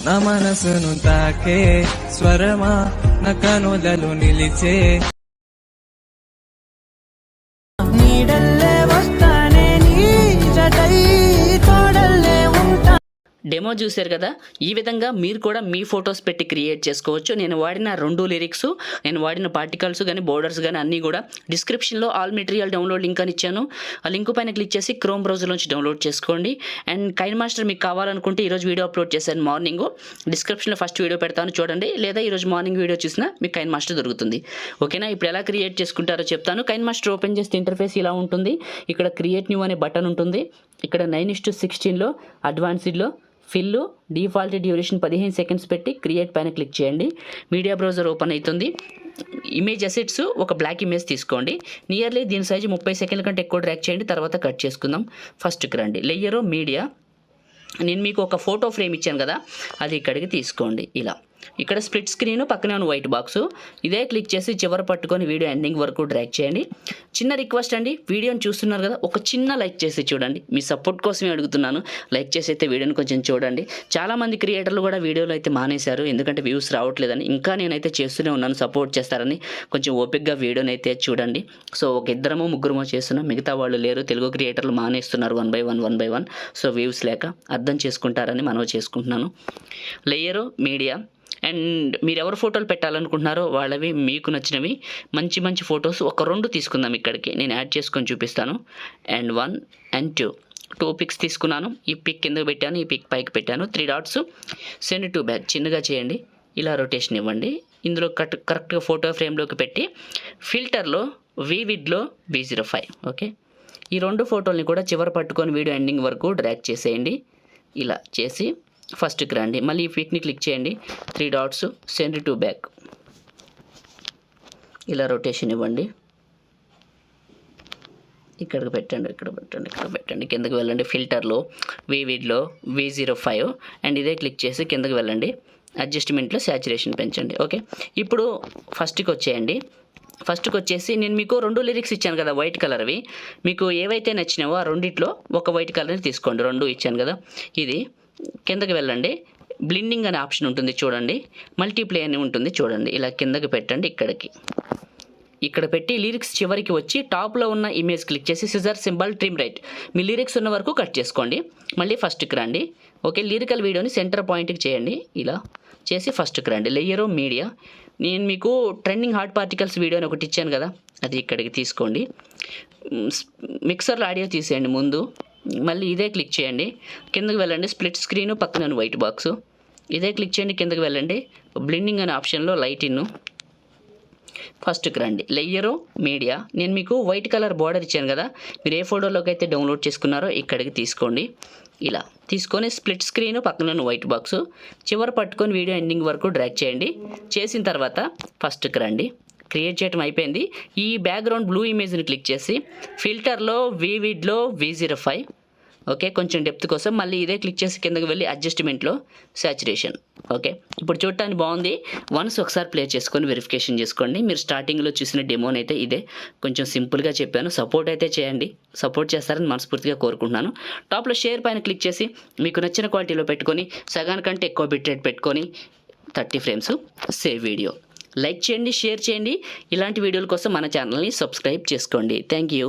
నా మనసును తాకే స్వరమా నా కనులలో నిలిచే నీడల్లే వస్తానే నీ జతై తోడల్లే ఉంటా. డెమో చూశారు కదా, ఈ విధంగా మీరు కూడా మీ ఫొటోస్ పెట్టి క్రియేట్ చేసుకోవచ్చు. నేను వాడిన 2 లిరిక్స్, నేను వాడిన పార్టికల్స్ కానీ బోర్డర్స్ కానీ అన్నీ కూడా డిస్క్రిప్షన్లో ఆల్ మెటీరియల్ డౌన్లోడ్ లింక్ అని ఇచ్చాను. ఆ లింక్ పైన క్లిక్ చేసి క్రోమ్ బ్రౌజర్లోంచి డౌన్లోడ్ చేసుకోండి. అండ్ కైన్ మాస్టర్ మీకు కావాలనుకుంటే ఈరోజు వీడియో అప్లోడ్ చేశాను మార్నింగ్, డిస్క్రిప్షన్లో ఫస్ట్ వీడియో పెడతాను చూడండి, లేదా ఈరోజు మార్నింగ్ వీడియో చూసినా మీకు కైన్ మాస్టర్ దొరుకుతుంది. ఓకేనా? ఇప్పుడు ఎలా క్రియేట్ చేసుకుంటారో చెప్తాను. కైన్ మాస్టర్ ఓపెన్ చేస్తే ఇంటర్ఫేస్ ఇలా ఉంటుంది. ఇక్కడ క్రియేట్ న్యూ అనే బటన్ ఉంటుంది. ఇక్కడ 9:16లో అడ్వాన్స్డ్లో ఫిల్ డిఫాల్ట్ డ్యూరేషన్ 15 సెకండ్స్ పెట్టి క్రియేట్ పైన క్లిక్ చేయండి. మీడియా బ్రౌజర్ ఓపెన్ అవుతుంది. ఇమేజ్ అసెట్స్ ఒక బ్లాక్ ఇమేజ్ తీసుకోండి. నియర్లీ దీని సైజు 30 సెకండ్ల కంటే ఎక్కువ డ్రాగ్ చేయండి. తర్వాత కట్ చేసుకుందాం. ఫస్ట్కి రండి, లేయరు మీడియా. నేను మీకు ఒక ఫోటో ఫ్రేమ్ ఇచ్చాను కదా, అది ఇక్కడికి తీసుకోండి. ఇలా ఇక్కడ స్ప్లిట్ స్క్రీన్ పక్కనే ఉన్న వైట్ బాక్స్, ఇదే క్లిక్ చేసి చివరి పట్టుకొని వీడియో ఎండింగ్ వరకు డ్రాగ్ చేయండి. చిన్న రిక్వెస్ట్ అండి, వీడియోని చూస్తున్నారు కదా, ఒక చిన్న లైక్ చేసి చూడండి. మీ సపోర్ట్ కోసమే అడుగుతున్నాను. లైక్ చేసి అయితే వీడియోని కొంచెం చూడండి. చాలామంది క్రియేటర్లు కూడా వీడియోలు అయితే మానేశారు, ఎందుకంటే వ్యూస్ రావట్లేదని. ఇంకా నేనైతే చేస్తూనే ఉన్నాను, సపోర్ట్ చేస్తారని. కొంచెం ఓపిక్గా వీడియోని అయితే చూడండి. సో ఒక 2-3 చేస్తున్నాం, మిగతా వాళ్ళు లేరు. తెలుగు క్రియేటర్లు మానేస్తున్నారు 1 by 1. సో వ్యూస్ లేక అర్థం చేసుకుంటారని మనవి చేసుకుంటున్నాను. Layer media. అండ్ మీరు ఎవరు ఫోటోలు పెట్టాలనుకుంటున్నారో వాళ్ళవి, మీకు నచ్చినవి మంచి మంచి ఫొటోస్ ఒక 2 తీసుకుందాం. ఇక్కడికి నేను యాడ్ చేసుకొని చూపిస్తాను. అండ్ 1 and 2 పిక్స్ తీసుకున్నాను. ఈ పిక్ కిందకి పెట్టాను, ఈ పిక్ పైకి పెట్టాను. 3 డాట్స్, సెండ్ టు బ్యాక్ చిన్నగా చేయండి. ఇలా రొటేషన్ ఇవ్వండి. ఇందులో కరెక్ట్గా ఫోటో ఫ్రేమ్లోకి పెట్టి ఫిల్టర్లో వివిడ్లో V05. ఓకే, ఈ 2 ఫోటోల్ని కూడా చివరి పట్టుకొని వీడియో ఎండింగ్ వరకు డ్రాగ్ చేసేయండి. ఇలా చేసి ఫస్ట్కి రండి, మళ్ళీ ఈ పిక్ని క్లిక్ చేయండి. 3 డాట్స్, సెండ్ టు బ్యాక్. ఇలా రొటేషన్ ఇవ్వండి. ఇక్కడికి పెట్టండి, ఇక్కడ పెట్టండి. కిందకి వెళ్ళండి. ఫిల్టర్లో వివిడ్లో V05 అండ్ ఇదే క్లిక్ చేసి కిందకి వెళ్ళండి. అడ్జస్ట్మెంట్లో శాచురేషన్ పెంచండి. ఓకే, ఇప్పుడు ఫస్ట్కి వచ్చేయండి. ఫస్ట్కి వచ్చేసి నేను మీకు 2 లిరిక్స్ ఇచ్చాను కదా వైట్ కలర్వి, మీకు ఏవైతే నచ్చినావో ఆ రెండిట్లో ఒక వైట్ కలర్ని తీసుకోండి. 2 ఇచ్చాను కదా, ఇది కిందకి వెళ్ళండి. బ్లిండింగ్ అనే ఆప్షన్ ఉంటుంది చూడండి, మల్టీప్లే అని ఉంటుంది చూడండి. ఇలా కిందకి పెట్టండి. ఇక్కడ పెట్టి లిరిక్స్ చివరికి వచ్చి టాప్లో ఉన్న ఇమేజ్ క్లిక్ చేసి సిజర్ సింబల్ ట్రిమ్ రైట్, మీ లిరిక్స్ ఉన్న వరకు కట్ చేసుకోండి. మళ్ళీ ఫస్ట్కి రండి. ఓకే, లిరికల్ వీడియోని సెంటర్ పాయింట్కి చేయండి. ఇలా చేసి ఫస్ట్కి రండి. Layer media. నేను మీకు ట్రెండింగ్ హాట్ పార్టికల్స్ వీడియో అని ఒకటి ఇచ్చాను కదా, అది ఇక్కడికి తీసుకోండి. మిక్సర్లో ఆడియో తీసేయండి ముందు. మళ్ళీ ఇదే క్లిక్ చేయండి, కిందకి వెళ్ళండి. స్ప్లిట్ స్క్రీను పక్కన వైట్ బాక్స్, ఇదే క్లిక్ చేయండి. కిందకి వెళ్ళండి. బ్లెండింగ్ అనే ఆప్షన్లో లైట్ ఇన్. ఫస్ట్కి రండి. Layer media. నేను మీకు వైట్ కలర్ బార్డర్ ఇచ్చాను కదా, మీరు ఏ ఫోటోలోకి అయితే డౌన్లోడ్ చేసుకున్నారో ఇక్కడికి తీసుకోండి. ఇలా తీసుకొని స్ప్లిట్ స్క్రీన్ పక్కన వైట్ బాక్స్, చివరి పట్టుకొని వీడియో ఎండింగ్ వరకు డ్రాగ్ చేయండి. చేసిన తర్వాత ఫస్ట్కి రండి. క్రియేట్ చేయడం అయిపోయింది. ఈ బ్యాక్గ్రౌండ్ బ్లూ ఇమేజ్ని క్లిక్ చేసి ఫిల్టర్లో వివిడ్లో V05. ఓకే, కొంచెం డెప్త్ కోసం మళ్ళీ ఇదే క్లిక్ చేసి కిందకి వెళ్ళి అడ్జస్ట్మెంట్లో శాచురేషన్. ఓకే, ఇప్పుడు చూడటానికి బాగుంది. వన్స్ ఒకసారి ప్లే చేసుకొని వెరిఫికేషన్ చేసుకోండి. మీరు స్టార్టింగ్లో చూసిన డెమోని అయితే ఇదే, కొంచెం సింపుల్గా చెప్పాను. సపోర్ట్ అయితే చేయండి, సపోర్ట్ చేస్తారని మనస్ఫూర్తిగా కోరుకుంటున్నాను. టాప్లో షేర్ పైన క్లిక్ చేసి మీకు నచ్చిన క్వాలిటీలో పెట్టుకొని సగానికంటే ఎక్కువ బిట్ రేట్ పెట్టుకొని 30 ఫ్రేమ్స్ సేవ్ వీడియో. లైక్ చేయండి, షేర్ చేయండి. ఇలాంటి వీడియోల కోసం మన ఛానల్ని సబ్స్క్రైబ్ చేసుకోండి. Thank you.